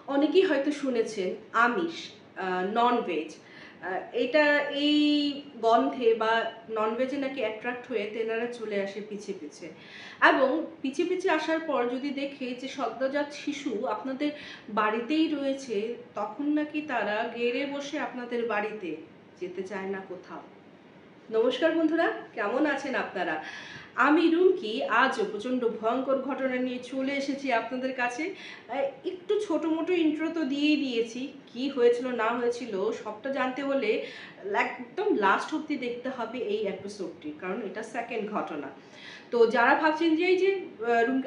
অনেকেই হয়তো শুনেছেন আমিষ, ননভেজ, এটা এই গন্ধে বা ননভেজে নাকি অ্যাট্রাক্ট হয়ে তেনারা চলে আসে পিছে পিছে, এবং পিছে পিছে আসার পর যদি দেখে যে সদ্যজাত শিশু আপনাদের বাড়িতেই রয়েছে, তখন নাকি তারা গেড়ে বসে আপনাদের বাড়িতে, যেতে চায় না কোথাও। নমস্কার বন্ধুরা, কেমন আছেন আপনারা? আমি রুমকি আজও প্রচণ্ড ভয়ঙ্কর ঘটনা নিয়ে চলে এসেছি আপনাদের কাছে। একটু ছোটো মোটো ইন্ট্রো তো দিয়েই দিয়েছি, কি হয়েছিল না হয়েছিল সবটা জানতে হলে একদম লাস্ট অবধি দেখতে হবে এই এপিসোডটি, কারণ এটা সেকেন্ড ঘটনা। তো যারা ভাবছেন যে এই যে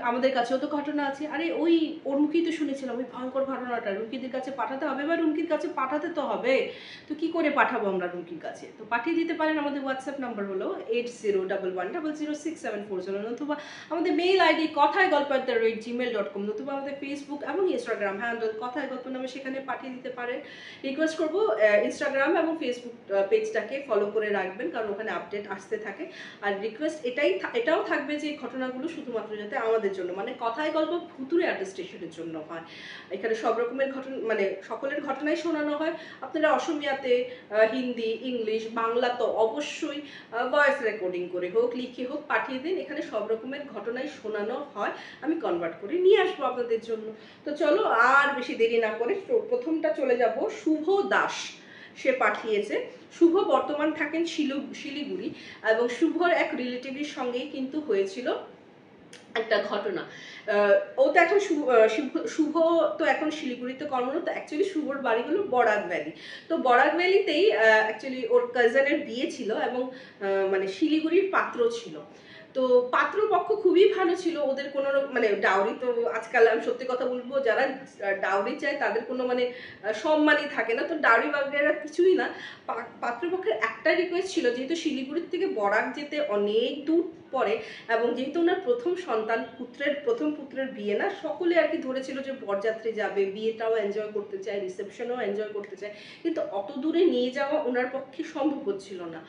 আমাদের কাছেও তো ঘটনা আছে, আরে ওই ওর মুখেই তো শুনেছিলাম ওই ভয়ঙ্কর ঘটনাটা, রুমকিদের কাছে পাঠাতে হবে বা রুমকির কাছে পাঠাতে তো হবে, তো কি করে পাঠাবো আমরা রুমকির কাছে? তো পাঠিয়ে দিতে পারেন। আমাদের হোয়াটসঅ্যাপ নাম্বার হলো 8011000674, নতুবা আমাদের মেইল আইডি কথায় গল্প@gmail.com, নতুবা আমাদের ফেসবুক এবং ইনস্টাগ্রাম হ্যান্ডেল কথায় গল্প নামে, সেখানে পাঠিয়ে দিতে পারেন। রিকোয়েস্ট করবো ইনস্টাগ্রাম এবং ফেসবুক পেজটাকে ফলো করে রাখবেন, কারণ ওখানে আপডেট আসতে থাকে। আর রিকোয়েস্ট এটাও থাকবে যে ঘটনাগুলো শুধুমাত্র যাতে আমাদের জন্য, মানে কথায় গল্প ভুতুড়ে অ্যাডাপ্টেশনের জন্য হয়। এখানে সব রকমের ঘটনা, মানে সকলের ঘটনাই শোনানো হয়। আপনারা অসমিয়াতে, হিন্দি, ইংলিশ, বাংলা তো অবশ্যই ভয়েস রেকর্ডিং করে হোক, লিখে হোক পাঠিয়ে দিন। এখানে সব রকমের ঘটনাই শোনানো হয়, আমি কনভার্ট করে নিয়ে আসবো আপনাদের জন্য। তো চলো আর বেশি দেরি না করে প্রথমটা চলে যাব। শুভ দাস সে পাঠিয়েছে। শুভ বর্তমান থাকেন শিলিগুড়ি, এবং শুভর এক রিলেটিভের সঙ্গেই কিন্তু হয়েছিল একটা ঘটনা। ও তো এখন শুভ তো এখন শিলিগুড়িতে কর্মরত। অ্যাকচুয়ালি শুভর বাড়ি হলো বরাক ভ্যালি। তো বরাক ভ্যালিতেই অ্যাকচুয়ালি ওর কাজিনের বিয়ে ছিল, এবং মানে শিলিগুড়ির পাত্র ছিল। তো পাত্রপক্ষ খুবই ভালো ছিল, ওদের কোনো মানে ডাউরি তো আজকাল আমি সত্যি কথা বলবো, যারা ডাউরি চায় তাদের কোনো মানে সম্মানই থাকে না, তো ডাউরি বাগেরা কিছুই না। পাত্রপক্ষের একটা রিকোয়েস্ট ছিল, যেহেতু শিলিগুড়ির থেকে বরাক যেতে অনেক দূর পরে, এবং যেহেতু ওনার প্রথম সন্তান, প্রথম পুত্রের বিয়ে না, সকলে আর কি ধরেছিল যে বরযাত্রী যাবে, বিয়েটাও এনজয় করতে চায়, রিসেপশনও এনজয় করতে চায়, কিন্তু অত দূরে নিয়ে যাওয়া ওনার পক্ষে সম্ভব হচ্ছিল না।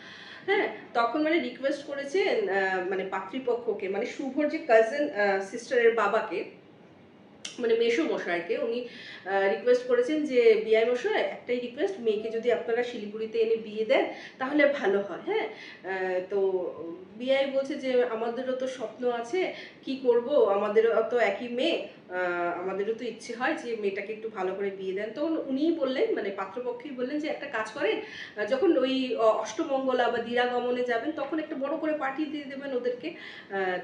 হ্যাঁ, তখন মানে রিকোয়েস্ট করেছেন মানে পাত্রীপক্ষকে, মানে শুভর যে কাজিন সিস্টারের বাবাকে, মানে মেশো মশাইকে, উনি রিকোয়েস্ট করেছেন যে বিআই মশাই, একটাই রিকোয়েস্ট, মেয়েকে যদি আপনারা শিলিগুড়িতে এনে বিয়ে দেন তাহলে ভালো হয়। হ্যাঁ, তো বিআই বলছে যে আমাদেরও তো স্বপ্ন আছে, কি করব, আমাদেরও তো একই মেয়ে, আমাদেরও তো ইচ্ছে হয় যে মেয়েটাকে একটু ভালো করে বিয়ে দেন। তো উনিই বললেন, মানে পাত্রপক্ষই বললেন যে একটা কাজ করেন, যখন ওই অষ্টমঙ্গলা বা দিরাগমনে যাবেন তখন একটা বড় করে পার্টি দিয়ে দেবেন ওদেরকে।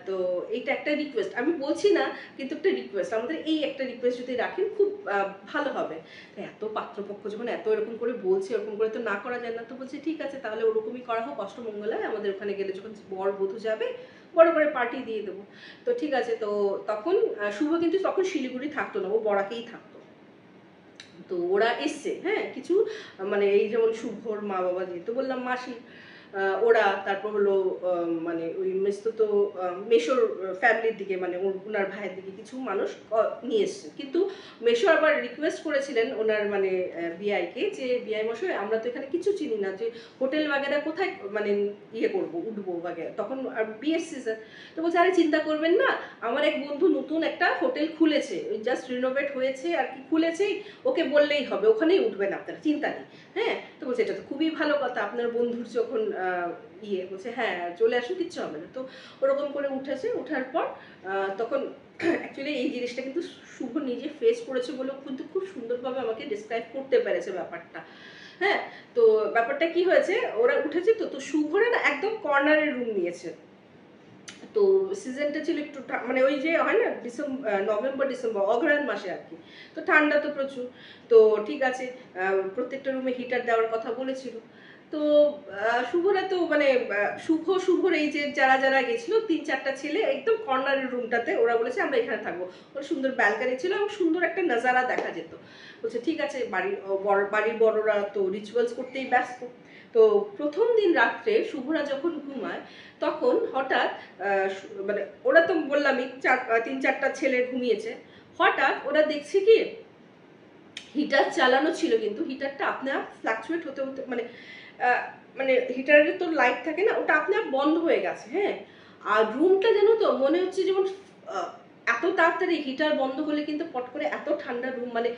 তো এইটা একটা রিকোয়েস্ট, আমি বলছি না, কিন্তু একটা রিকোয়েস্ট, আমাদের এই একটা রিকোয়েস্ট যদি রাখেন খুব ভালো হবে। এত পাত্রপক্ষ যখন এত এরকম করে বলছে, এরকম করে তো না করা যায় না। তো বলছে ঠিক আছে, তাহলে ওরকমই করা হোক, অষ্টমঙ্গলায় আমাদের ওখানে গেলে যখন বর বধূ যাবে বড় করে পার্টি দিয়ে দেবো। তো ঠিক আছে। তো তখন শুভ কিন্তু তখন শিলিগুড়ি থাকতো না, ও বরাকেই থাকতো। তো ওরা এসছে, হ্যাঁ, কিছু মানে এই যেমন শুভর মা বাবা, যেহেতু বললাম মাসি, ওরা, তারপর হলো মানে ওই মেসতো মেশোর ফ্যামিলির দিকে, মানে ওনার ভাইয়ের দিকে কিছু মানুষ নিয়ে এসছে। কিন্তু মেশো আবার রিকোয়েস্ট করেছিলেন ওনার মানে বিআইকে, যে বিআই মশাই আমরা তো এখানে কিছু চিনি না, যে হোটেল বাগেরা কোথায় মানে ইয়ে করবো, উঠবো বাগেরা, তখন বিয়ের সিজন। তো বলছে আরে চিন্তা করবেন না, আমার এক বন্ধু নতুন একটা হোটেল খুলেছে, ওই জাস্ট রিনোভেট হয়েছে আর কি, খুলেছেই, ওকে বললেই হবে, ওখানেই উঠবেন আপনারা, চিন্তা নেই। হ্যাঁ, তো বলছে এটা তো খুবই ভালো কথা, আপনার বন্ধুর যখন ইয়ে, বলছে হ্যাঁ চলে আসুন, কিচ্ছু হবে না। তো ওরকম করে উঠেছে, ওঠার পর তখন অ্যাকচুয়ালি এই জিনিসটা কিন্তু শুভ নিজে ফেস করেছে বলে কিন্তু খুব সুন্দরভাবে আমাকে ডিসক্রাইব করতে পেরেছে ব্যাপারটা। হ্যাঁ, তো ব্যাপারটা কি হয়েছে, ওরা উঠেছে, তো শুভরা না একদম কর্নারের রুম নিয়েছে। তো সিজনটা ছিল একটু মানে ওই যে হয় না নভেম্বর ডিসেম্বর অগ্রহায়ণ মাসে আর কি, তো ঠান্ডা তো প্রচুর। তো ঠিক আছে, প্রত্যেকটা রুমে হিটার দেওয়ার কথা বলেছিল। তো শুভরা তো মানে শুভর এই যে যারা যারা গেছিল, 3-4টা ছেলে একদম কর্নারের রুমটাতে, ওরা বলেছে আমরা এখানে থাকবো। ওরা সুন্দর ব্যালকানি ছিল এবং সুন্দর একটা নাজারা দেখা যেত। বলছে ঠিক আছে, বাড়ির বড়রা তো রিচুয়ালস করতেই ব্যস্ত। তো প্রথম দিন রাত্রে শুভরা যখন ঘুমায়, তখন হঠাৎ মানে ওরা তো বললামই 3-4টা ছেলে ঘুমিয়েছে, হঠাৎ ওরা দেখছে কি হিটার চালানো ছিল, কিন্তু হিটারটা আপনি আপ ফ্লাকচুয়েট হতে হতে মানে মানে হিটারের তো লাইট থাকে না, ওটা আপনি আপ বন্ধ হয়ে গেছে। হ্যাঁ, আর রুমটা যেন তো মনে হচ্ছে যেমন এত তাড়াতাড়ি হিটার বন্ধ করলে কিন্তু পট করে এত ঠান্ডা রুম, মানে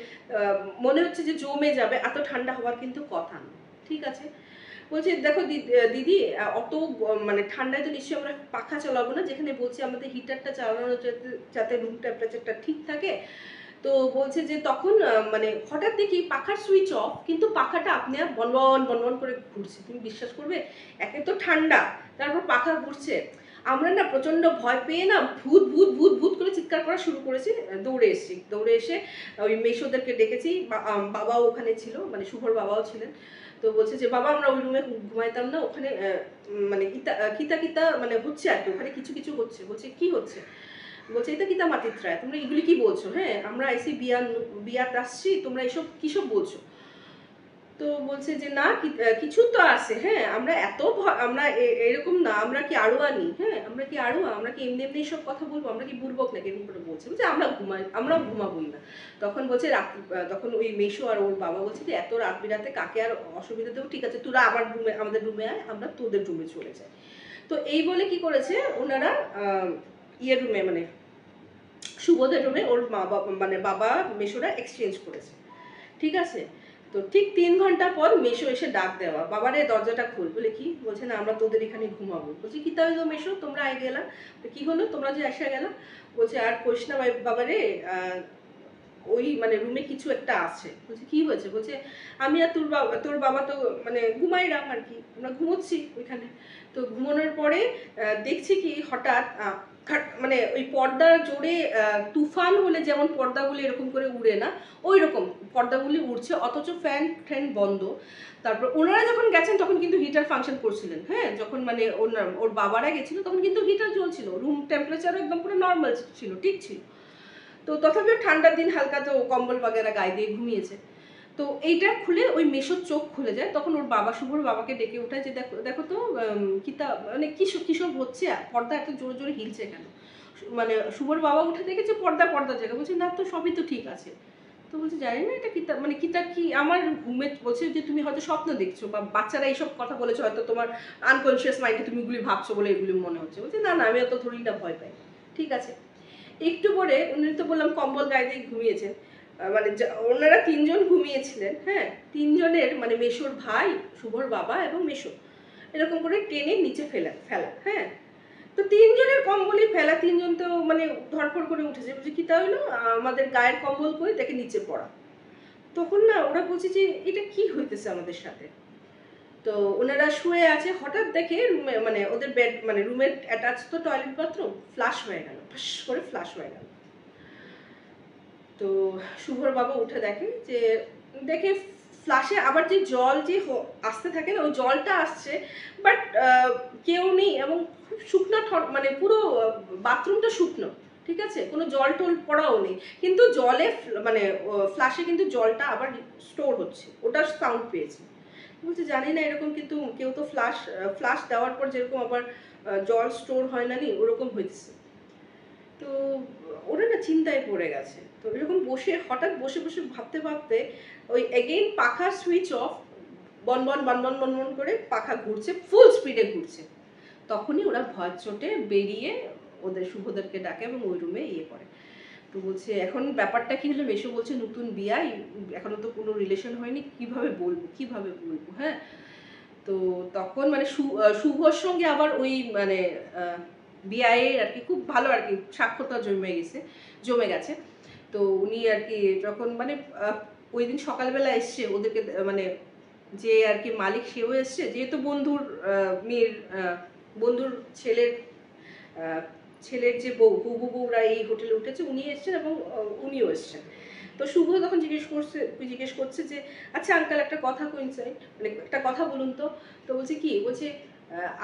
মনে হচ্ছে যে জমে যাবে, এত ঠান্ডা হওয়ার কিন্তু কথা না। ঠিক আছে, বলছি দেখো দিদি অত মানে ঠান্ডায় তো নিশ্চয়ই আমরা পাখা চালাবো না, যেখানে বলছি আমাদের হিটারটা চালানো যাতে যাতে রুম টেম্পারেচারটা ঠিক থাকে। তো বলছে যে তখন মানে হঠাৎ দেখি পাখার সুইচ অফ, কিন্তু পাখাটা আপনি আর বনবন বনবন করে ঘুরছে। তুমি বিশ্বাস করবে, একে তো ঠান্ডা, তারপর পাখা ঘুরছে। আমরা না প্রচন্ড ভয় পেয়ে না ভূত ভূত ভূত ভূত করে চিৎকার করা শুরু করেছি। দৌড়ে এসে ওই মেশোদেরকে ডেকেছি, বাবাও ওখানে ছিল, মানে শুভর বাবাও ছিলেন। তো বলছে যে বাবা আমরা ওই রুমে ঘুমাইতাম না, ওখানে মানে কিতা কিতা মানে হচ্ছে আর কি, ওখানে কিছু কিছু হচ্ছে। বলছে কি হচ্ছে? বলছে এটা কিতা মাতিত্রায়, তোমরা এগুলি কি বলছো? হ্যাঁ আমরা এসে বিয়াত আসছি, তোমরা এসব কিসব বলছো? তো বলছে যে না কিছু তো আছে, হ্যাঁ আমরা এত আমরা এরকম না, আমরা কি আড়োয়া নি? হ্যাঁ আমরা কি আড়োয়া? আমরা কি এমনি এমনি সব কথা বলবো? আমরা কি বুড়বক নাকি? এরকম করে বলছে। বলছে আমরা ঘুমাবোই না। তখন বলছে তখন ওই মেশো আর ওর বাবা বলছে যে এত রাত বিরাতে কাকে আর অসুবিধা দেবো, ঠিক আছে তোরা আবার আমাদের রুমে আয়, আমরা তোদের রুমে চলে যাই। তো এই বলে কি করেছে ওনারা ইয়ের রুমে, মানে শুভদের রুমে ওর মা বাবা মানে বাবা মেশোরা এক্সচেঞ্জ করেছে। ঠিক আছে, তো ঠিক 3 ঘন্টা পর মেশো এসে ডাক দেওয়া, বাবারে দরজাটা খোল। বলে কি? বলছে না আমরা তোদের এখানে ঘুমাবো। বলছি কি তাই গো মেশো, তোমরা আই গেলা, কি হলো তোমরা যে এসে গেল? বলছে আর কইস না বাবারে, ওই মানে রুমে কিছু একটা আছে। বলছে কি হয়েছে? বলছে আমি আর তোর বাবা তো মানে ঘুমাইলাম আর কি, আমরা ঘুমোচ্ছি ওইখানে। তো ঘুমানোর পরে দেখছি কি হঠাৎ মানে ওই পর্দার জোরে তুফান হলে যেমন পর্দাগুলি এরকম করে উড়ে না, ওই রকম পর্দাগুলি উড়ছে, অথচ ফ্যান বন্ধ। তারপর ওনারা যখন গেছেন তখন কিন্তু হিটার ফাংশন করছিলেন। হ্যাঁ যখন মানে ওর বাবারা গেছিল তখন কিন্তু হিটার চলছিল, রুম টেম্পারেচারও একদম পুরো নর্মাল ছিল, ঠিক ছিল। তো তথাপিও ঠান্ডার দিন হালকা তো কম্বল বাগেরা গায়ে দিয়ে ঘুমিয়েছে। তো এইটা খুলে ওই মেশোর চোখ খুলে যায়, তখন ওর বাবা শুভর বাবাকে ডেকে ওঠায় যে দেখো দেখো তো কিতা মানে কিসব হচ্ছে, পর্দা এত জোরে জোরে হিলছে কেন? মানে শুভর বাবা উঠে দেখেছে পর্দা জায়গা। বলছে না তো সবই তো ঠিক আছে। তো বলছে জানি না এটা কিতা মানে কিতা কি আমার ঘুমে। বলছে যে তুমি হয়তো স্বপ্ন দেখছো, বা বাচ্চারা এইসব কথা বলেছো, হয়তো তোমার আনকনসিয়াস মাইন্ডে তুমি এগুলি ভাবছো বলে এগুলি মনে হচ্ছে। বলছে না আমি অত ধরি না, ভয় পাই। ঠিক আছে, একটু পরে উনি তো বললাম কম্বল গায়ে দিয়ে ঘুমিয়েছেন, মানে ওনারা 3 জন ঘুমিয়েছিলেন। হ্যাঁ 3 জনের মানে মেশোর ভাই, শুভর বাবা এবং মেশো, এরকম করে টেনে নিচে ফেলা। হ্যাঁ তো 3 জনের কম্বলই ফেলা, 3 জন তো মানে ধরপড় করে উঠেছে। বলছে কি তা হইলো, আমাদের গায়ের কম্বল করে দেখে নিচে পড়া। তখন না ওরা বলছে যে এটা কি হইতেছে আমাদের সাথে। তো ওনারা শুয়ে আছে, হঠাৎ দেখে রুমে মানে ওদের বেড মানে রুমের অ্যাটাচ তো টয়লেট বাথরুম, ফ্লাশ হয়ে গেল, ফাঁস করে ফ্লাশ হয়ে গেল। তো শুভর বাবা উঠে দেখে ফ্লাশে আবার যে জল যে আসতে থাকে না, ওই জলটা আসছে, বাট কেউ নেই, এবং খুব শুকনো মানে পুরো বাথরুমটা শুকনো। ঠিক আছে, কোনো জল টল পড়াও নেই, কিন্তু জলে মানে ফ্লাশে কিন্তু জলটা আবার স্টোর হচ্ছে, ওটার সাউন্ড পেয়েছে। বলছে জানি না এরকম, কিন্তু কেউ তো ফ্লাশ দেওয়ার পর যেরকম আবার জল স্টোর হয় না নি, ওরকম হয়েছে। তো ওরা না চিন্তায় পড়ে গেছে। তো এরকম হঠাৎ বসে ভাবতে ওই এগেইন পাখা সুইচ অফ, বন করে পাখা ঘুরছে, ফুল স্পিডে ঘুরছে। তখনই ওরা ভয় চোটে বেরিয়ে ওদের শুভদেরকে ডাকে এবং ওই রুমে ইয়ে করে। তো বলছে এখন ব্যাপারটা কি হলো, মেশো বলছে নতুন বিয়ে, এখনো তো কোনো রিলেশন হয়নি, কিভাবে বলবো। হ্যাঁ তো তখন মানে শুভর সঙ্গে আবার ওই মানে বিয়ে আর কি খুব ভালো আর কি সাক্ষরতা জমে গেছে। তো উনি আর কি যখন মানে ওই দিন সকালবেলা এসছে ওদেরকে মানে যে আর কি মালিক সেও এসছে, যেহেতু বন্ধুর মেয়ের বন্ধুর ছেলের যে বউরা এই হোটেলে উঠেছে, উনি এসছেন এবং উনিও এসছেন। তো শুভ তখন জিজ্ঞেস করছে যে আচ্ছা আঙ্কেল একটা কথা কইছেন, মানে একটা কথা বলুন তো। তো বলছে কি? বলছে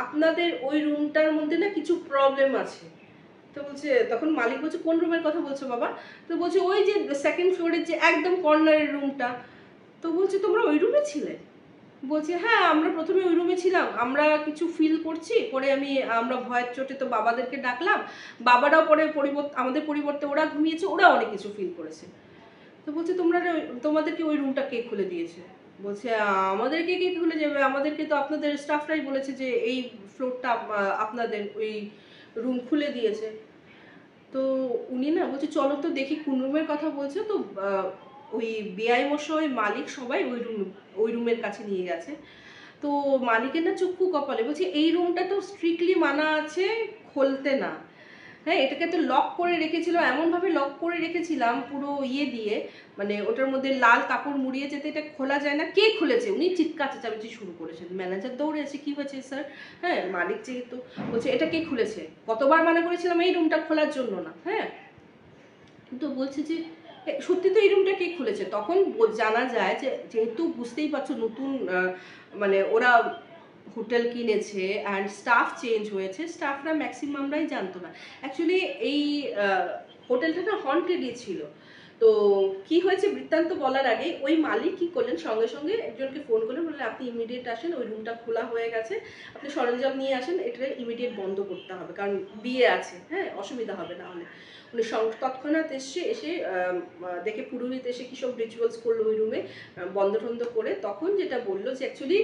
আপনাদের ওই রুমটার মধ্যে না কিছু প্রবলেম আছে। তো বলছে, তখন মালিক বলছে কোন রুমের কথা বলছো বাবা? তো বলছে ওই যে 2nd ফ্লোরের যে একদম কর্নারের রুমটা। তো বলছে তোমরা ওই রুমে ছিলে? বলছে হ্যাঁ আমরা প্রথমে ওই রুমে ছিলাম, আমরা কিছু ফিল করছি, পরে আমরা ভয়ের চোটে তো বাবাদেরকে ডাকলাম, বাবারাও পরে আমাদের পরিবর্তে ওরা ঘুমিয়েছে, ওরা অনেক কিছু ফিল করেছে। তো বলছে তোমাদেরকে ওই রুমটা কে খুলে দিয়েছে? বলছে আমাদেরকে কে খুলে যাবে, আমাদেরকে তো আপনাদের স্টাফরাই বলেছে যে এই ফ্লোরটা আপনাদের, ওই রুম খুলে দিয়েছে। তো উনি না বলছে চলো তো দেখি কোন রুমের কথা বলছে। তো ওই বেআই মশাই মালিক সবাই ওই রুমের কাছে নিয়ে গেছে। তো মালিকের না চক্ষু কপালে, বলছে এই রুমটা তো স্ট্রিক্টলি মানা আছে খুলতে না। হ্যাঁ, এটাকে তো লক করে রেখেছিল, এমনভাবে লক করে রেখেছিলাম পুরো ইয়ে দিয়ে, মানে ওটার মধ্যে লাল কাপড় মুড়িয়ে যেতে এটা খোলা যায় না। কে খুলেছে? উনি চিৎকার চেঁচামেচি শুরু করেছেন। ম্যানেজার দৌড়ে আছে, কি হয়েছে স্যার? হ্যাঁ, মালিক যেহেতু বলছে এটা কে খুলেছে, কতবার মানা করেছিলাম এই রুমটা খোলার জন্য না। হ্যাঁ, কিন্তু বলছে যে সত্যি তো এই রুমটা কে খুলেছে। তখন জানা যায় যে যেহেতু বুঝতেই পারছো নতুন মানে ওরা হোটেল কিনেছে অ্যান্ড স্টাফ চেঞ্জ হয়েছে, স্টাফরা ম্যাক্সিমামরাই জানতো না অ্যাকচুয়ালি এই হোটেলটা না হন্টেডই ছিল। তো কি হয়েছে বৃত্তান্ত বলার আগে ওই মালিক কি করলেন, সঙ্গে সঙ্গে একজনকে ফোন করলেন, বললেন আপনি ইমিডিয়েট আসেন, ওই রুমটা খোলা হয়ে গেছে, আপনি সরঞ্জাম নিয়ে আসেন, এটা ইমিডিয়েট বন্ধ করতে হবে কারণ বিয়ে আছে, হ্যাঁ অসুবিধা হবে না হলে। উনি তৎক্ষণাৎ এসে দেখে পুরোহিত এসে কী সব রিচুয়ালস করলো ওই রুমে বন্ধ টন্ধ করে। তখন যেটা বললো যে অ্যাকচুয়ালি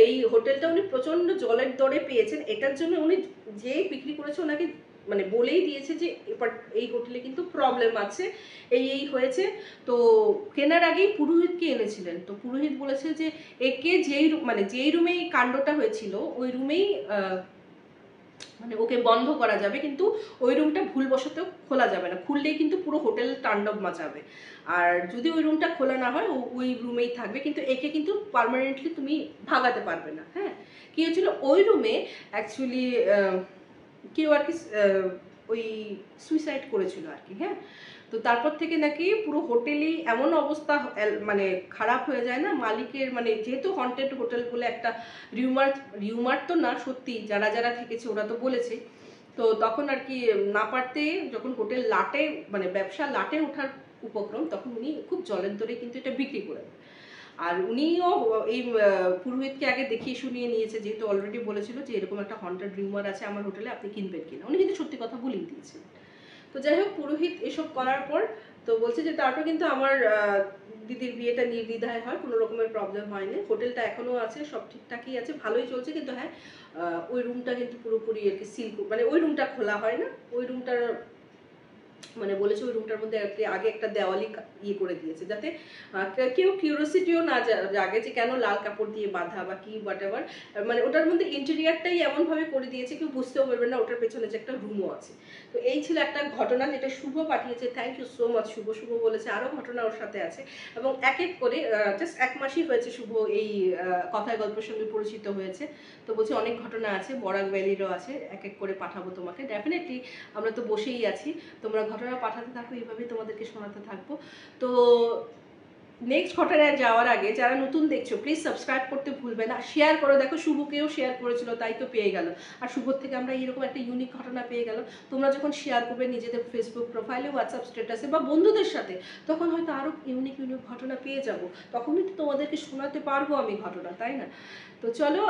এই হোটেলটা উনি প্রচণ্ড জলের দরে পেয়েছেন, এটার জন্য উনি যে বিক্রি করেছে ওনাকে মানে বলেই দিয়েছে যে এবার এই হোটেলে কিন্তু প্রবলেম আছে, এই হয়েছে। তো কেনার আগেই পুরোহিতকে এনেছিলেন। তো পুরোহিত বলেছে যে একে যেই রুমে এই কাণ্ডটা হয়েছিল ওই রুমেই মানে ওকে বন্ধ করা যাবে, কিন্তু ওই রুমটা ভুলবশত খোলা যাবে না, খুললেই কিন্তু পুরো হোটেল তাণ্ডব মাচাবে। আর যদি ওই রুমটা খোলা না হয় ওই রুমেই থাকবে, কিন্তু একে কিন্তু পার্মানেন্টলি তুমি ভাগাতে পারবে না। হ্যাঁ, কি হয়েছিল ওই রুমে অ্যাকচুয়ালি কেউ আর কি ওই সুইসাইড করেছিল আর কি। হ্যাঁ, তো তারপর থেকে নাকি পুরো হোটেলই এমন অবস্থা মানে খারাপ হয়ে যায় না মালিকের, মানে যেহেতু হন্টেড হোটেল বলে একটা রিউমার তো না, সত্যি যারা যারা থেকেছে ওরা তো বলেছে। তো তখন আর কি না পারতে যখন হোটেল লাটে মানে ব্যবসা লাটে ওঠার উপক্রম, তখন উনি খুব জলের দরে কিন্তু এটা বিক্রি করেন। আর উনিও এই পুরোহিতকে আগে দেখিয়ে শুনিয়ে নিয়েছে, যেহেতু অলরেডি বলেছিল যে এরকম একটা হন্টেড রিউমার আছে আমার হোটেলে, আপনি কিনবেন কিনা। উনি কিন্তু সত্যি কথা বলেই দিয়েছিলেন। তো যাই হোক, পুরোহিত এসব করার পর তো বলছে যে তারপর কিন্তু আমার দিদির বিয়েটা নির্দ্বিধায় হয়, কোনো রকমের প্রবলেম হয়নি, হোটেলটা এখনো আছে, সব ঠিকঠাকই আছে, ভালোই চলছে। কিন্তু হ্যাঁ, ওই রুমটা কিন্তু পুরোপুরি আর কি সিল, মানে ওই রুমটা খোলা হয় না, ওই রুমটার মানে বলেছে ওই রুমটার মধ্যে আগে একটা দেওয়ালি ইয়ে করে দিয়েছে, যাতে কেউ কিউরিওসিটিও না জাগে যে কেন লাল কাপড় দিয়ে বাঁধা বা কি হোয়াটএভার। মানে ওটার মধ্যে ইন্টেরিয়ারটাই এমনভাবে করে দিয়েছে কেউ বুঝতেও পারবে না ওটার পেছনে যে একটা রুমও আছে। তো এই ছিল একটা ঘটনা যেটা শুভ পাঠিয়েছে, থ্যাংক ইউ সো মাচ শুভ। শুভ বলেছে আরও ঘটনা ওর সাথে আছে, এবং এক এক করে জাস্ট 1 মাসই হয়েছে শুভ এই কথায় গল্পের সঙ্গে পরিচিত হয়েছে। তো বলছে অনেক ঘটনা আছে, বরাক ভ্যালিরও আছে, এক এক করে পাঠাবো তোমাকে ডেফিনেটলি। আমরা তো বসেই আছি, তোমরা ঘটনা পাঠাতে থাকো, এইভাবেই তোমাদেরকে শোনাতে থাকবো। তো নেক্সট ঘটনায় যাওয়ার আগে যারা নতুন দেখছো প্লিজ সাবস্ক্রাইব করতে ভুলবে না, শেয়ার করো। দেখো শুভকেও শেয়ার করেছিল, তাই তো পেয়ে গেল। আর শুভর থেকে আমরা এরকম একটা ইউনিক ঘটনা পেয়ে গেল। তোমরা যখন শেয়ার করবে নিজেদের ফেসবুক প্রোফাইলে, হোয়াটসঅ্যাপ স্ট্যাটাসে বা বন্ধুদের সাথে, তখন হয়তো আরও ইউনিক ঘটনা পেয়ে যাব, তখনই তো তোমাদেরকে শোনাতে পারবো আমি ঘটনা, তাই না? তো চলো,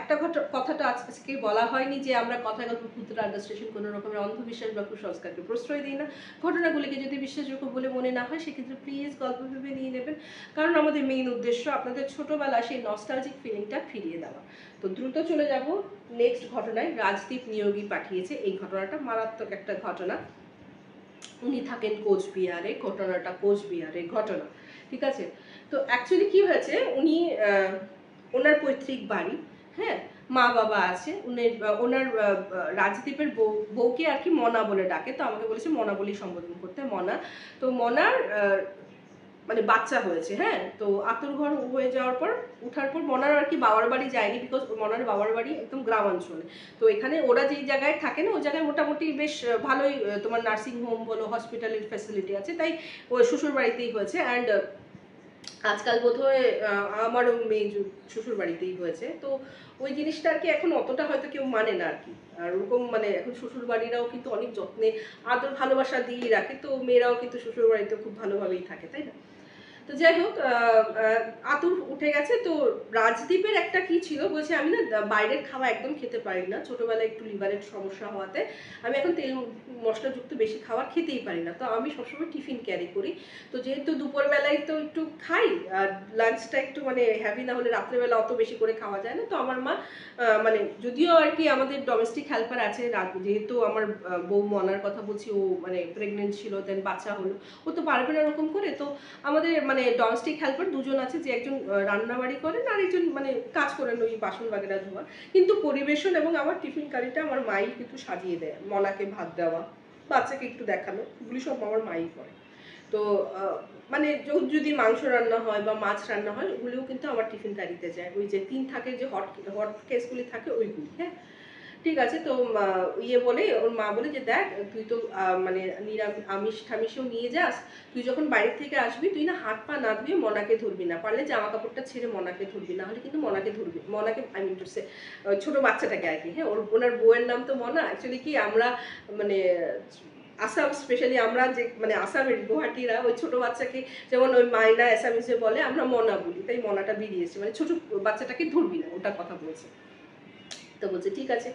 একটা কথাটা আজকে বলা হয়নি যে আমরা কথায় গল্প ভূতের আড্ডা স্টেশন কোনো রকমের অন্ধবিশ্বাস বা কুসংস্কারকে প্রশ্রয় দিই না। ঘটনাগুলিকে যদি বিশ্বাসযোগ্য বলে মনে না হয় সেক্ষেত্রে প্লিজ গল্প ভেবে নিয়ে নেবেন, কারণ আমাদের মেইন উদ্দেশ্য আপনাদের ছোটবেলা সেই নস্টালজিক ফিলিংটা ফিরিয়ে দেওয়া। তো দ্রুত চলে যাব নেক্সট ঘটনায়। রাজদীপ নিয়োগী পাঠিয়েছে এই ঘটনাটা, মারাত্মক একটা ঘটনা। উনি থাকেন কোচবিহারে, ঘটনাটা কোচবিহারের ঘটনা, ঠিক আছে? তো অ্যাকচুয়ালি কি হয়েছে, উনি ওনার পৈতৃক বাড়ি, হ্যাঁ, মা বাবা আছে, ওনার রাজদীপের বউকে আর কি মনা বলে ডাকে, তো আমাকে বলেছে মনা বলেই সম্বোধন করতে, মনা। তো মনার মানে বাচ্চা হয়েছে, হ্যাঁ। তো আতুর ঘর হয়ে যাওয়ার পর উঠার পর মনার আর কি বাবার বাড়ি যায়নি, বিকজ মনার বাবার বাড়ি একদম গ্রামাঞ্চলে। তো এখানে ওরা যেই জায়গায় থাকে না ওই জায়গায় মোটামুটি বেশ ভালোই তোমার নার্সিং হোম বলো, হসপিটালের ফ্যাসিলিটি আছে, তাই ওই শ্বশুর বাড়িতেই হয়েছে। অ্যান্ড আজকাল বোধহয় আমারও মেয়ে শ্বশুর বাড়িতেই হয়েছে। তো ওই জিনিসটা আর কি এখন অতটা হয়তো কেউ মানে না আর কি। আর ওরকম মানে এখন শ্বশুর বাড়িরাও কিন্তু অনেক যত্নে আদর ভালোবাসা দিয়ে রাখে, তো মেয়েরাও কিন্তু শ্বশুর বাড়িতে খুব ভালোভাবেই থাকে, তাই না? তো যাই হোক, আতুর উঠে গেছে। তো রাজদীপের একটা কি ছিল, বলছে আমি না বাইরের খাওয়া একদম খেতে পারি না, ছোটবেলায় একটু লিভারের সমস্যা হওয়াতে আমি এখন তেল মশলাযুক্ত বেশি খাবার খেতেই পারি না। তো আমি সবসময় টিফিন ক্যারি করি। তো যেহেতু দুপুরবেলায় তো একটু খাই, আর লাঞ্চটা একটু মানে হ্যাভি না হলে রাত্রেবেলা অত বেশি করে খাওয়া যায় না। তো আমার মা মানে যদিও আর কি আমাদের ডোমেস্টিক হেল্পার আছে, যেহেতু আমার বউ মনার কথা বলছি, ও মানে প্রেগনেন্ট ছিল, দেন বাচ্চা হলো, ও তো পারবে না এরকম করে। তো আমাদের মানে ডোমেস্টিক হেল্পার দুজন আছে, যে একজন রান্নাবাড়ি করেন আর একজন মানে কাজ করেন ওই বাসন বাগেরা ধোয়া। কিন্তু পরিবেশন এবং আমার টিফিন কারিটা আমার মাই কিন্তু সাজিয়ে দেয়, মনাকে ভাত দেওয়া, বাচ্চাকে একটু দেখানো, এগুলি সব আমার মাই করে। তো মানে যদি মাংস রান্না হয় বা মাছ রান্না হয়, ওগুলিও কিন্তু আমার টিফিন কারিতে যায়, ওই যে 3 থাকে যে হট হট কেসগুলি থাকে ওইগুলি। হ্যাঁ, ঠিক আছে। তো ইয়ে বলে, ওর মা বলে যে দেখ তুই তো মানে আমিষ ঠামিষও নিয়ে যাস, তুই যখন বাইরে থেকে আসবি তুই না হাত পা না ধুয়ে মনাকে ধরবি না, পারলে জামা কাপড়টা ছেড়ে মনাকে ধরবি, না হলে কিন্তু মনাকে ধরবি, মনাকে আই মিন টু সে ছোট বাচ্চাটাকে আর কি। হ্যাঁ, ওনার বউয়ের নাম তো মনা। অ্যাকচুয়ালি কি আমরা মানে আসাম, স্পেশালি আমরা যে মানে আসামের গুয়াহাটিরা ওই ছোট বাচ্চাকে যেমন ওই মাইনা অ্যাসামিসে বলে, আমরা মনা বলি, তাই মনাটা বেরিয়েছে, মানে ছোট বাচ্চাটাকে ধরবি না, ওটার কথা বলছে। তো বলছে ঠিক আছে।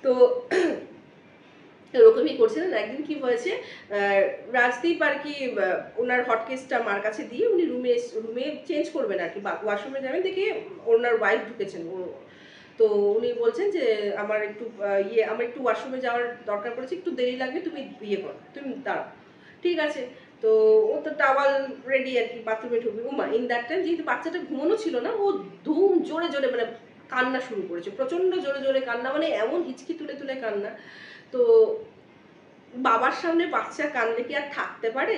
তো এরকমই করছিলেন। একদিন কি হয়েছে, রাজদীপ আর কি ওনার হটকেসটা মার কাছে দিয়ে উনি রুমে চেঞ্জ করবেন আর কি, ওয়াশরুমে যাবেন, দেখে ওনার ওয়াইফ ঢুকেছেন। তো উনি বলছেন যে আমার একটু আমার একটু ওয়াশরুমে যাওয়ার দরকার পড়েছে, একটু দেরি লাগবে, তুমি ইয়ে করো, তুমি দাঁড়াও। ঠিক আছে। তো ও তো টাওয়াল রেডি আর কি, বাথরুমে ঢুকবে। উমা ইন দ্যাট টাইম যেহেতু বাচ্চাটা ঘুমানো ছিল না, ও ধুম জোরে জোরে মানে কান্না শুরু করেছে, প্রচন্ড জোরে জোরে কান্না, মানে এমন হিচকি তুলে তুলে কান্না। তো বাবার সামনে বাচ্চা কাঁদলে কি আর থাকতে পারে,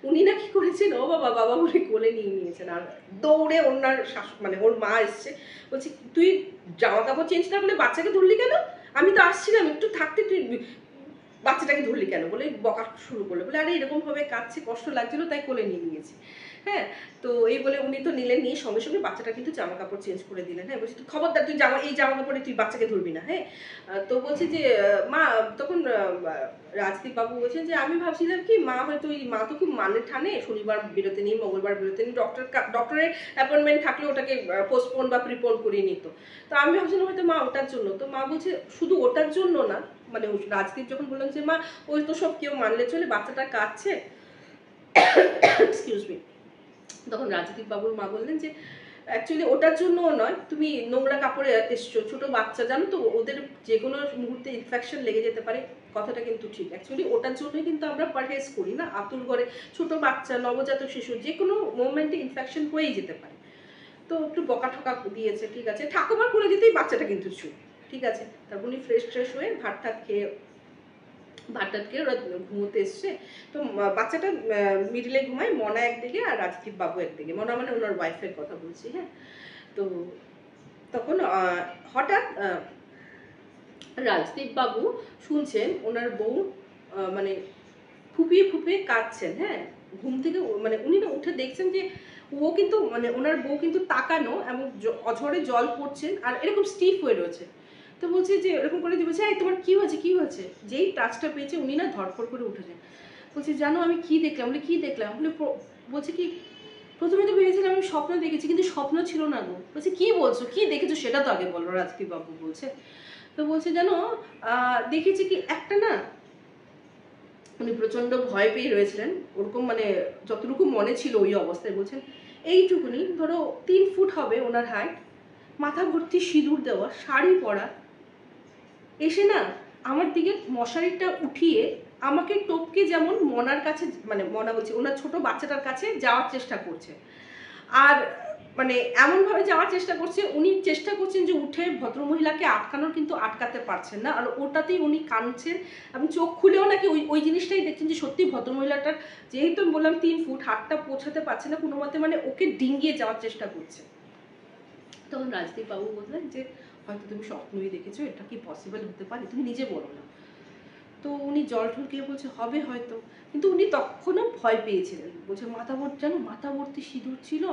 উনি না কি করেছেন, ও বাবা বাবা বলে কোলে নিয়ে নিয়েছেন, আর দৌড়ে ওনার মানে ওর মা এসছে, বলছে তুই জামা কাপড় চেঞ্জ না করলে বাচ্চাকে ধরলি কেন, আমি তো আসছিলাম একটু থাকতে, তুই বাচ্চাটাকে ধরলি কেন, বলে বকা শুরু করলো। বলে আরে এরকম ভাবে কাঁদছে, কষ্ট লাগছিল তাই কোলে নিয়ে নিয়েছি। হ্যাঁ, তো এই বলে উনি তো নিলেন, নিয়ে সঙ্গে সঙ্গে বাচ্চাটা কিন্তু জামা কাপড় চেঞ্জ করে দিলেন। হ্যাঁ, বলছি তুই খবরদার, তুই এই জামা কাপড়ে তুই বাচ্চাকে ধরবি না। হ্যাঁ, তো বলছি যে মা, তখন রাজদীপ বাবু বলছেন যে আমি ভাবছিলাম কি মা হয়তো মা তো খুব মানে ঠানে, শনিবার বেরোতে নেই, মঙ্গলবার বেরোতে নেই, ডক্টরের অ্যাপয়েন্টমেন্ট থাকলে ওটাকে পোস্টপোন বা প্রিপোন করে নিত। তো আমি ভাবছিলাম হয়তো মা ওটার জন্য। তো মা বলছে শুধু ওটার জন্য না, মানে রাজদীপ যখন বললেন যে মা ওই তো সব কেউ মানলে চলে, বাচ্চাটা কাঁদছে, এক্সকিউজ মি, তখন রাজদীপ বাবুর মা বললেন যে অ্যাকচুয়ালি ওটার জন্যও নয়, তুমি নোংরা কাপড়ে এসছো, ছোট বাচ্চা জানো তো, ওদের যে কোনো মুহূর্তে ইনফেকশন লেগে যেতে পারে, কথাটা কিন্তু ঠিক। অ্যাকচুয়ালি ওটার জন্যই কিন্তু আমরা পারহেজ করি না, আতুর ঘরে ছোট বাচ্চা, নবজাতক শিশু যে কোনো মোমেন্টে ইনফেকশন হয়েই যেতে পারে। তো একটু বকা ঠকা দিয়েছে, ঠিক আছে, ঠাকুমার করে দিতেই বাচ্চাটা কিন্তু চুপ, ঠিক আছে। তারপর উনি ফ্রেশ হয়ে ভাত খেয়ে ওরা ঘুমোতে এসছে। তো বাচ্চাটা মিডিলে ঘুমায়, মনা একদিকে আর রাজদীপ বাবু একদিকে, মনা মানে ওনার ওয়াইফের কথা বলছি। হ্যাঁ, তো তখন হঠাৎ রাজদীপ বাবু শুনছেন ওনার বউ মানে ফুপিয়ে ফুপিয়ে কাঁদছেন। হ্যাঁ, ঘুম থেকে মানে উনি না উঠে দেখছেন যে ও কিন্তু মানে ওনার বউ কিন্তু তাকানো এবং অঝরে জল পড়ছেন আর এরকম স্টিফ হয়ে রয়েছে। তো বলছে যে এরকম করে বলছে এই তোমার কি হয়েছে, কি হয়েছে, যেই টাচটা পেয়েছে উনি না ধরফর করে উঠেছেন। বলছে জানো আমি কি দেখলাম, বলে কি দেখলাম, বলে বলছে কি প্রথমে তো ভেবেছিলাম আমি স্বপ্ন দেখেছি, কিন্তু স্বপ্ন ছিল না গো। বলছে কি বলছো, কি দেখেছো সেটা তো আগে বলো, রাজদীপ বাবু বলছে। তো বলছে জানো দেখেছি কি একটা না, উনি প্রচন্ড ভয় পেয়ে রয়েছিলেন, ওরকম মানে যতটুকু মনে ছিল ওই অবস্থায় বলছেন এইটুকুনি ধরো 3 ফুট হবে ওনার হাইট, মাথা ভর্তি সিঁদুর দেওয়া, শাড়ি পরা, এসে না আমার দিকে মশারিটা উঠিয়ে আমাকে টপকে যেমন মনার কাছে, মানে মনা বলছে ওনার ছোট বাচ্চাটার কাছে যাওয়ার চেষ্টা করছে। আর মানে এমনভাবে যাওয়ার চেষ্টা করছে, উনি চেষ্টা করছেন যে উঠে ভদ্রমহিলাকে আটকানোর, কিন্তু আটকাতে পারছেন না, আর ওটাতেই উনি কাঁদছেন এবং চোখ খুলেও নাকি ওই জিনিসটাই দেখছেন যে সত্যি ভদ্রমহিলাটার, যেহেতু আমি বললাম 3 ফুট, হাতটা পৌঁছাতে পারছে না কোনো মতে, মানে ওকে ডিঙ্গিয়ে যাওয়ার চেষ্টা করছে। তখন রাজদীপ বাবু বললেন যে হয়তো তুমি স্বপ্নই দেখেছো, এটা কি পসিবল হতে পারে, তুমি নিজে বলো না। তো উনি জল ঢুকিয়ে বলছে হবে হয়তো, কিন্তু উনি তখনও ভয় পেয়েছিলেন। বলছে মাথা ভর্তি সিঁদুর ছিল,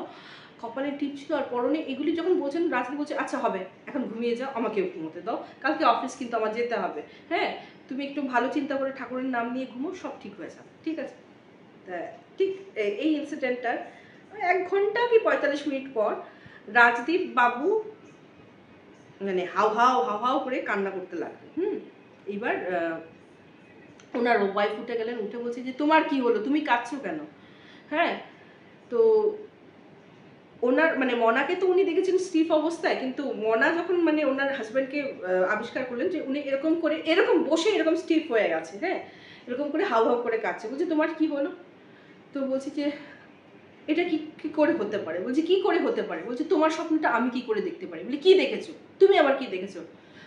কপালে টিপ ছিল আর পরনে, এগুলি যখন বলছেন রাজদীপ বলছে আচ্ছা হবে, এখন ঘুমিয়ে যাও, আমাকেও ঘুমোতে দাও, কালকে অফিস কিন্তু আমার যেতে হবে। হ্যাঁ, তুমি একটু ভালো চিন্তা করে ঠাকুরের নাম নিয়ে ঘুমো, সব ঠিক হয়ে যাবে, ঠিক আছে। তা ঠিক এই ইনসিডেন্টটার 1 ঘন্টা কি 45 মিনিট পর রাজদীপ বাবু মানে হাউ হাউ হাউ হাউ করে কান্না করতে লাগলেন। এবার ওনার ওয়াইফ উঠে গেলেন, উঠে বলছে যে তোমার কি হলো, তুমি কাঁদছো কেন? হ্যাঁ, তো ওনার মানে মনাকে তো উনি দেখেছেন স্টিফ অবস্থায়, কিন্তু মনা যখন মানে ওনার হাজব্যান্ডকে আবিষ্কার করলেন যে উনি এরকম করে এরকম বসে এরকম স্টিফ হয়ে গেছে, হ্যাঁ, এরকম করে হাউ হাউ করে কাঁদছে। বলছে তোমার কি হলো? তো বলছি যে এটা কি করে হতে পারে? বলছি কি করে হতে পারে? বলছে তোমার স্বপ্নটা আমি কি করে দেখতে পারি? বলে কি দেখেছো তুমি, আবার কি দেখেছো?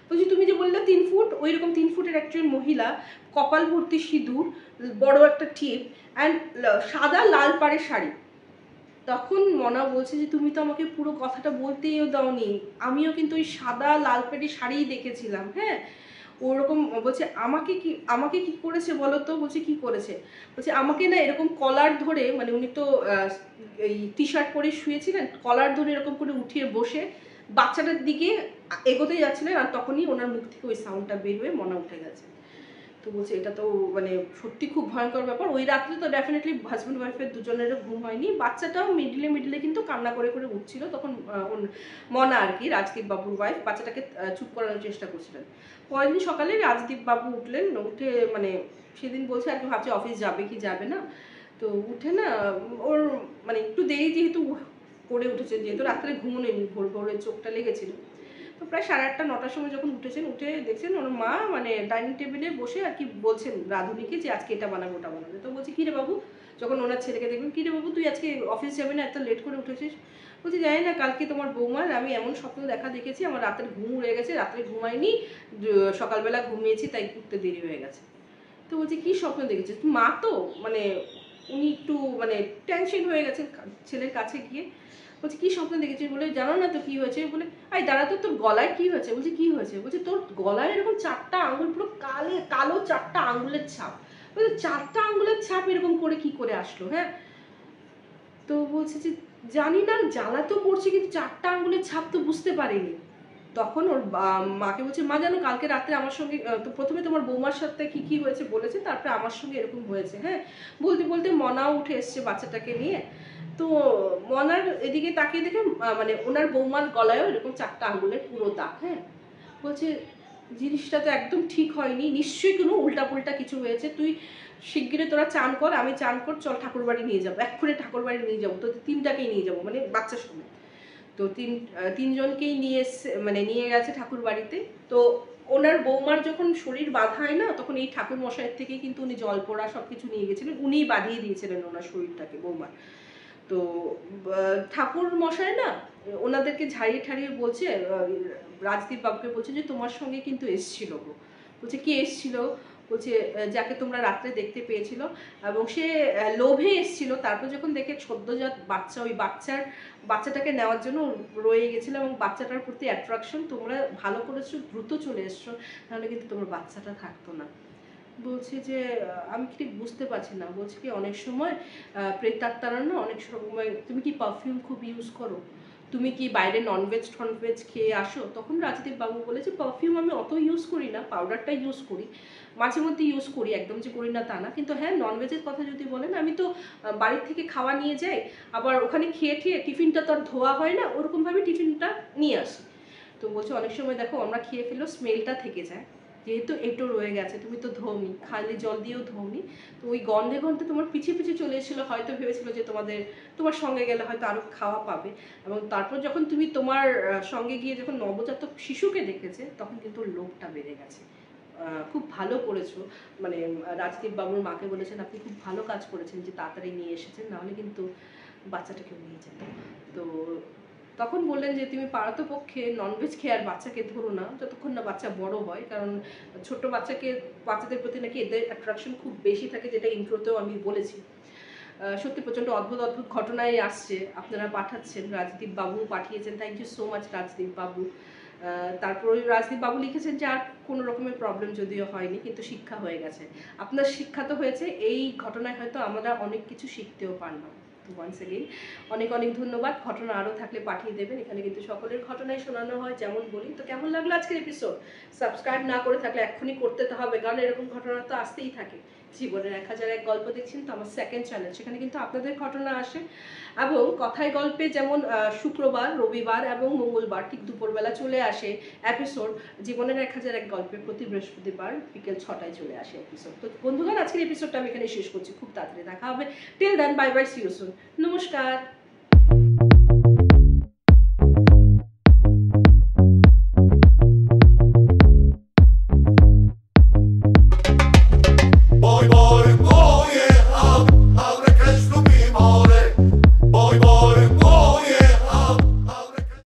বলছি তুমি যে বললে 3 ফুট, ওই রকম 3 ফুটের একজন মহিলা, কপাল ভর্তি সিঁদুর, বড় একটা টিপ অ্যান্ড সাদা লাল পাড়ের শাড়ি। তখন মনা বলছে যে তুমি তো আমাকে পুরো কথাটা বলতেইও দাওনি, আমিও কিন্তু ওই সাদা লাল পাড়ের শাড়িই দেখেছিলাম। হ্যাঁ, ওরকম বলছে আমাকে কি করেছে বলো তো? বলছে কি করেছে? বলছে আমাকে না এরকম কলার ধরে, মানে উনি তো এই টি শার্ট পরে শুয়েছিলেন, কলার ধরে এরকম করে উঠিয়ে বসে বাচ্চাটার দিকে এগোতে যাচ্ছিলেন, আর তখনই ওনার মুখ থেকে ওই সাউন্ডটা বের হয়ে মনা উঠে গেছে। তো বলছে এটা তো মানে সত্যি খুব ভয়ঙ্কর ব্যাপার। ওই রাত্রে তো ডেফিনেটলি হাজব্যান্ড ওয়াইফের দুজনেরও ঘুম হয়নি, বাচ্চাটাও মিডিলে কিন্তু কান্না করে করে উঠছিল। তখন মনা আর কি, রাজদীপ বাবুর ওয়াইফ, বাচ্চাটাকে চুপ করানোর চেষ্টা করছিলেন। পরের দিন সকালে রাজদীপ বাবু উঠলেন, উঠে মানে সেদিন বলছে আর কি ভাবছে অফিস যাবে কি যাবে না। তো উঠে না ওর মানে একটু দেরি যেহেতু করে উঠেছেন, যেহেতু রাত্রে ঘুম নেই, ভোর ভোরে চোখটা লেগেছিল, তো প্রায় 8:30 9টার সময় যখন উঠেছেন, উঠে দেখছেন ওর মা মানে ডাইনিং টেবিলে বসে আর কি বলছেন রাধুনিকে যে আজকে এটা বানাবো ওটা বানাবে। তো বলছে কী রে বাবু, যখন ওনার ছেলেকে দেখবেন, কী রে বাবু তুই আজকে অফিস যাবে না, এত লেট করে উঠেছিস? বলছি জানি না, কালকে তোমার বৌমার আমি এমন স্বপ্ন দেখেছি, আমার রাতের ঘুম উড়ে গেছে, রাত্রে ঘুমাইনি, সকালবেলা ঘুমিয়েছি, তাই উঠতে দেরি হয়ে গেছে। তো বলছি কী স্বপ্ন দেখেছিস? মা তো মানে উনি একটু মানে টেনশন হয়ে গেছেন ছেলের কাছে গিয়ে। বলছে কি স্বপ্ন দেখেছিস? বলে জানো না তো কি হয়েছে? বলে আই দাঁড়া তো, তোর গলায় কি হয়েছে? বলছে কি হয়েছে? বলছে তোর গলায় এরকম 4টা আঙুল, পুরো কালো 4টা আঙুলের ছাপ। বলছে 4টা আঙুলের ছাপ এরকম করে কি করে আসলো? হ্যাঁ, তো বলছে যে জানি না, জ্বালা তো করছে, কিন্তু 4টা আঙুলের ছাপ তো বুঝতে পারিনি। তখন ওর মাকে বলছে মা জানো কালকে রাত্রে আমার সঙ্গে তো প্রথমে তোমার বৌমার সাথে কি কি হয়েছে বলেছে, তারপরে আমার সঙ্গে এরকম হয়েছে। হ্যাঁ, বলতে বলতে মনাও উঠে এসছে বাচ্চাটাকে নিয়ে। তো মনার এদিকে তাকিয়ে দেখে মানে ওনার বৌমার গলায়ও এরকম 4টা আঙুলের পুরো দাগ। হ্যাঁ, বলছে জিনিসটা তো একদম ঠিক হয়নি, নিশ্চয়ই কোনো উল্টাপুল্টা কিছু হয়েছে। তুই শিগগিরই তোরা চান কর, আমি চান কর, চল ঠাকুর বাড়ি নিয়ে যাবো, এক্ষুনি ঠাকুর বাড়ি নিয়ে যাবো, তো 3টাকেই নিয়ে যাবো, মানে বাচ্চার সঙ্গে। তো তিনজনকেই নিয়ে এসে মানে নিয়ে গেছে ঠাকুর বাড়িতে। তো ওনার বৌমার যখন শরীর বাঁধা হয় না, তখন এই ঠাকুর মশাইয়ের থেকেই কিন্তু উনি জল পোড়া সবকিছু নিয়ে গেছিলেন, উনিই বাঁধিয়ে দিয়েছিলেন ওনার শরীরটাকে, বৌমার। তো ঠাকুর মশাই না ওনাদেরকে ঝাড়িয়ে ঠাড়িয়ে বলছে, রাজদীপ বাবুকে বলছে যে তোমার সঙ্গে কিন্তু এসছিল গো। বলছে কে এসছিল? বলছে যাকে তোমরা রাত্রে দেখতে পেয়েছিল, এবং সে লোভে এসছিল, তারপর যখন দেখে সদ্যজাত বাচ্চা, ওই বাচ্চাটাকে নেওয়ার জন্য রয়ে গেছিল, এবং বাচ্চাটার প্রতি অ্যাট্রাকশন, তোমরা ভালো করেছো দ্রুত চলে এসছো, তাহলে কিন্তু তোমার বাচ্চাটা থাকতো না। বলছে যে আমি ঠিক বুঝতে পারছি না। বলছে কি অনেক সময় প্রেতাত্মারা না, অনেক সময় তুমি কি পারফিউম খুব ইউজ করো? তুমি কি বাইরে ননভেজ টনভেজ খেয়ে আসো? তখন রাজদীপ বাবু বলেছে পারফিউম আমি অত ইউজ করি না, পাউডারটা ইউজ করি, মাঝে মধ্যে ইউজ করি, একদম যে করি না তা না। কিন্তু হ্যাঁ, ননভেজের কথা যদি বলেন, আমি তো বাড়ির থেকে খাওয়া নিয়ে যাই, আবার ওখানে খেয়ে টিফিনটা তো আর ধোয়া হয় না, ওরকমভাবে টিফিনটা নিয়ে আসি। তো বলছে অনেক সময় দেখো আমরা খেয়ে ফেললেও স্মেলটা থেকে যায়, যেহেতু এটো রয়ে গেছে, তুমি তো ধোওনি, খালি জল দিয়েও ধোওনি, তো ওই গন্ধে গন্ধে তোমার পিছিয়ে পিছিয়ে চলে এসেছিলো, হয়তো ভেবেছিল যে তোমার সঙ্গে গেলে হয়তো আরও খাওয়া পাবে। এবং তারপর যখন তুমি তোমার সঙ্গে গিয়ে যখন নবজাতক শিশুকে দেখেছে, তখন কিন্তু লোভটা বেড়ে গেছে। খুব ভালো করেছো, মানে রাজদীপ বাবুর মাকে বলেছেন আপনি খুব ভালো কাজ করেছেন যে তাড়াতাড়ি নিয়ে এসেছেন, নাহলে কিন্তু বাচ্চাটাকেও নিয়ে যেত। তো তখন বললেন যে তুমি পারতপক্ষে ননভেজ খেয়ে আর বাচ্চাকে ধরো না, যতক্ষণ না বাচ্চা বড় হয়, কারণ ছোট বাচ্চাদের প্রতি নাকি এদের অ্যাট্রাকশন খুব বেশি থাকে, যেটা ইন্ট্রোতেও আমি বলেছি। সত্যি প্রচণ্ড অদ্ভুত অদ্ভুত ঘটনাই আসছে, আপনারা পাঠাচ্ছেন, রাজদীপ বাবু পাঠিয়েছেন, thank you so much Rajdeep babu. তারপর ওই রাজদীপ বাবু লিখেছেন যে আর কোনো রকমের প্রবলেম যদিও হয়নি, কিন্তু শিক্ষা হয়ে গেছে। আপনার শিক্ষা তো হয়েছে, এই ঘটনায় হয়তো আমরা অনেক কিছু শিখতেও পারলাম। তো ওয়ান্স এগেইন অনেক অনেক ধন্যবাদ। ঘটনা আরও থাকলে পাঠিয়ে দেবেন, এখানে কিন্তু সকলের ঘটনাই শোনানো হয় যেমন বলি। তো কেমন লাগলো আজকের এপিসোড? সাবস্ক্রাইব না করে থাকলে এক্ষুনি করতে তো হবে, কারণ এরকম ঘটনা তো আসতেই থাকে। জীবনের 1001 গল্প দেখছেন তো আমার সেকেন্ড চ্যানেল, সেখানে কিন্তু আপনাদের ঘটনা আসে এবং কথায় গল্পে যেমন শুক্রবার, রবিবার এবং মঙ্গলবার ঠিক দুপুরবেলা চলে আসে এপিসোড। জীবনের 1001 গল্পে প্রতি বৃহস্পতিবার বিকেল 6টায় চলে আসে এপিসোড। তো বন্ধুগণ, আজকের এপিসোডটা আমি এখানে শেষ করছি, খুব তাড়াতাড়ি দেখা হবে। Till then, bye bye, see you soon, নমস্কার।